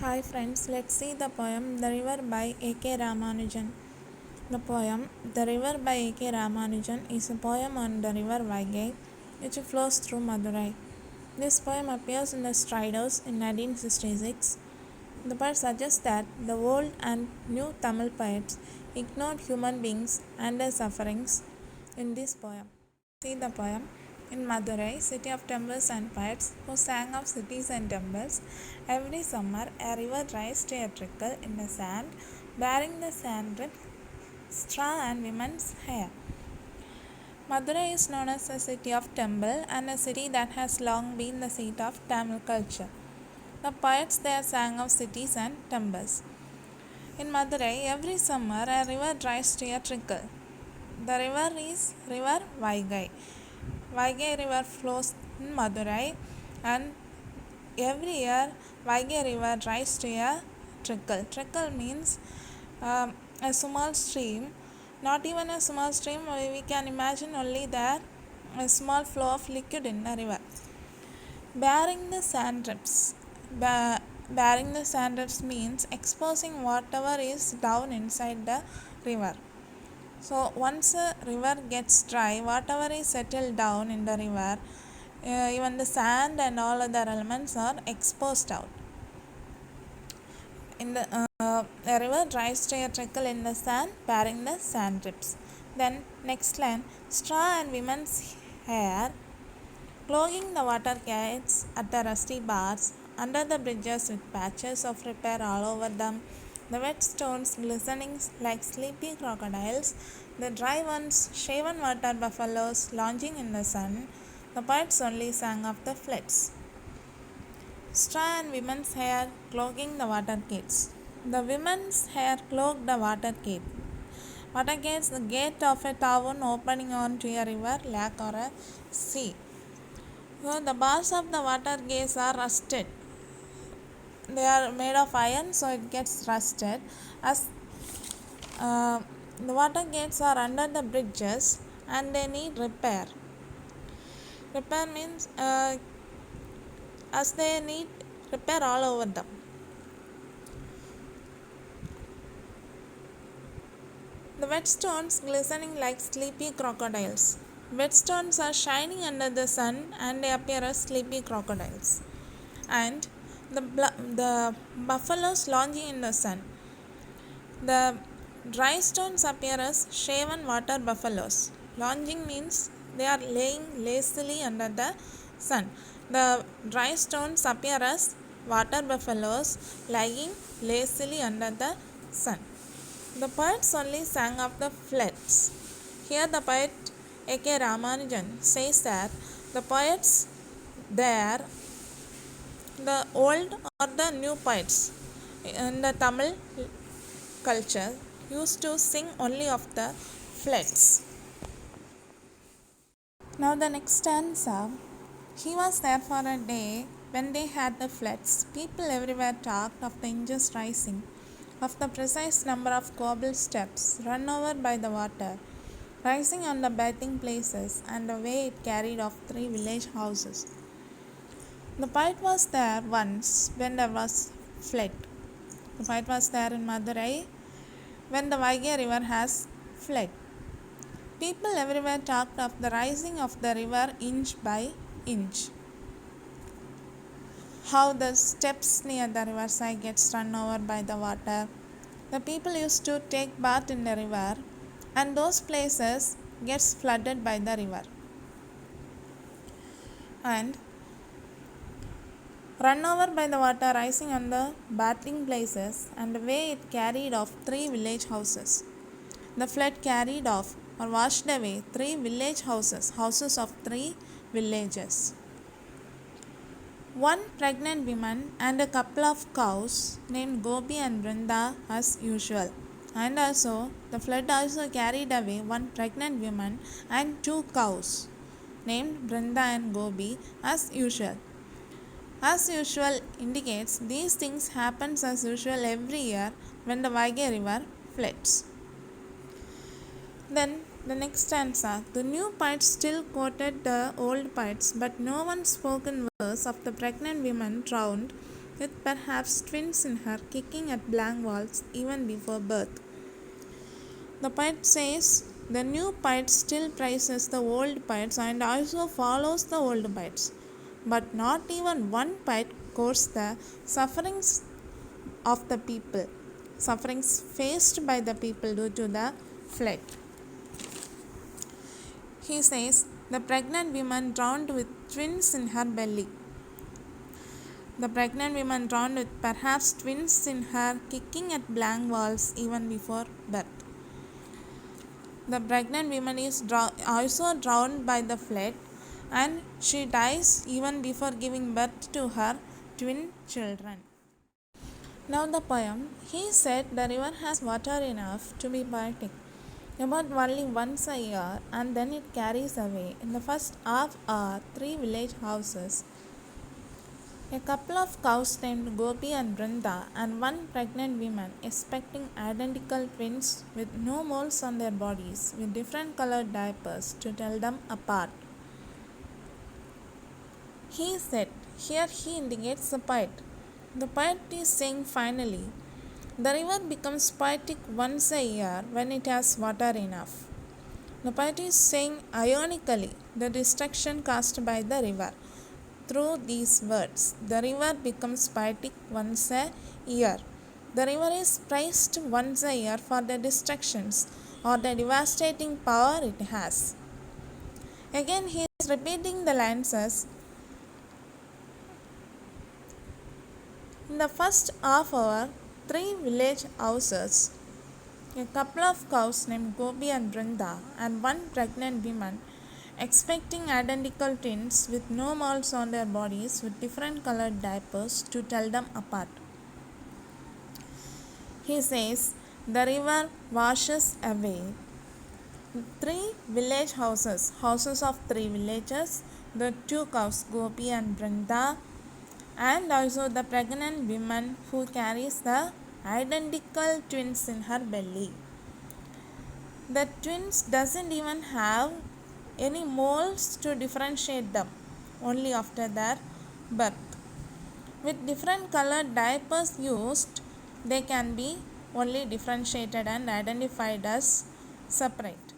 Hi friends, let's see the poem The River by A.K. Ramanujan. The poem The River by A.K. Ramanujan is a poem on the river Vaigai which flows through Madurai. This poem appears in the Striders in 1966. The poet suggests that the old and new Tamil poets ignored human beings and their sufferings in this poem. See the poem. In Madurai, city of temples and poets who sang of cities and temples, every summer a river dries to a trickle in the sand, bearing the sand drip, straw and women's hair. Madurai is known as a city of temple and a city that has long been the seat of Tamil culture. The poets there sang of cities and temples. In Madurai, every summer a river dries to a trickle. The river is River Vaigai. Vaigai river flows in Madurai and every year Vaigai river dries to a trickle. Trickle means a small stream. Not even a small stream, we can imagine only that a small flow of liquid in the river. Bearing the sand drips. Bearing the sand drips means exposing whatever is down inside the river. So once a river gets dry, whatever is settled down in the river, even the sand and all other elements are exposed out. In the river dries to a trickle in the sand, bearing the sand drips. Then next line, straw and women's hair, clogging the water gates at the rusty bars, under the bridges with patches of repair all over them, the wet stones glistening like sleepy crocodiles, the dry ones, shaven water buffaloes lounging in the sun. The poets only sang of the floods. Straw and women's hair clogging the water gates. The women's hair clogged the water gate. Water gates, the gate of a town opening onto a river, lake, or a sea. So the bars of the water gates are rusted. They are made of iron, so it gets rusted. As the water gates are under the bridges and they need repair. Repair means as they need repair all over them. The wet stones glistening like sleepy crocodiles. Wet stones are shining under the sun and they appear as sleepy crocodiles. And the buffaloes lounging in the sun. The dry stones appear as shaven water buffaloes. Lounging means they are laying lazily under the sun. The dry stones appear as water buffaloes lying lazily under the sun. The poets only sang of the floods. Here the poet A.K. Ramanujan says that the poets there, the old or the new poets in the Tamil culture used to sing only of the floods. Now the next stanza. He was there for a day when they had the floods. People everywhere talked of the inches rising, of the precise number of cobble steps run over by the water, rising on the bathing places, and the way it carried off 3 village houses. The poet was there once when there was flood. The poet was there in Madurai when the Vaigai river has fled. People everywhere talked of the rising of the river inch by inch. How the steps near the riverside gets run over by the water. The people used to take bath in the river and those places gets flooded by the river. And run over by the water rising on the bathing places and the way it carried off 3 village houses. The flood carried off or washed away 3 village houses, houses of 3 villages. One pregnant woman and a couple of cows named Gobi and Brinda as usual. And also, the flood also carried away one pregnant woman and 2 cows named Brinda and Gobi as usual. As usual indicates these things happens as usual every year when the Vaigai river floods. Then the next stanza. The new poets still quoted the old poets, but no one spoke in verse of the pregnant woman drowned with perhaps twins in her kicking at blank walls even before birth. The poet says the new poet still praises the old poets and also follows the old poets, but not even one poet quotes the sufferings of the people, sufferings faced by the people due to the flood. He says the pregnant woman drowned with twins in her belly. The pregnant woman drowned with perhaps twins in her, kicking at blank walls even before birth. The pregnant woman is also drowned by the flood, and she dies even before giving birth to her twin children. Now the poem, he said the river has water enough to be poetic, about only once a year, and then it carries away in the first half hour 3 village houses, a couple of cows named Gopi and Brinda, and one pregnant woman expecting identical twins with no moles on their bodies, with different colored diapers to tell them apart. He said, here he indicates the poet. The poet is saying finally, the river becomes poetic once a year when it has water enough. The poet is saying ironically the destruction caused by the river. Through these words, the river becomes poetic once a year. The river is praised once a year for the destructions or the devastating power it has. Again, he is repeating the lines as, in the first half hour, 3 village houses, a couple of cows named Gopi and Brinda, and one pregnant woman expecting identical twins with no moles on their bodies with different colored diapers to tell them apart. He says the river washes away 3 village houses, houses of 3 villages, the 2 cows Gopi and Brinda, and also the pregnant woman who carries the identical twins in her belly. The twins doesn't even have any moles to differentiate them, only after their birth. With different colored diapers used, they can be only differentiated and identified as separate.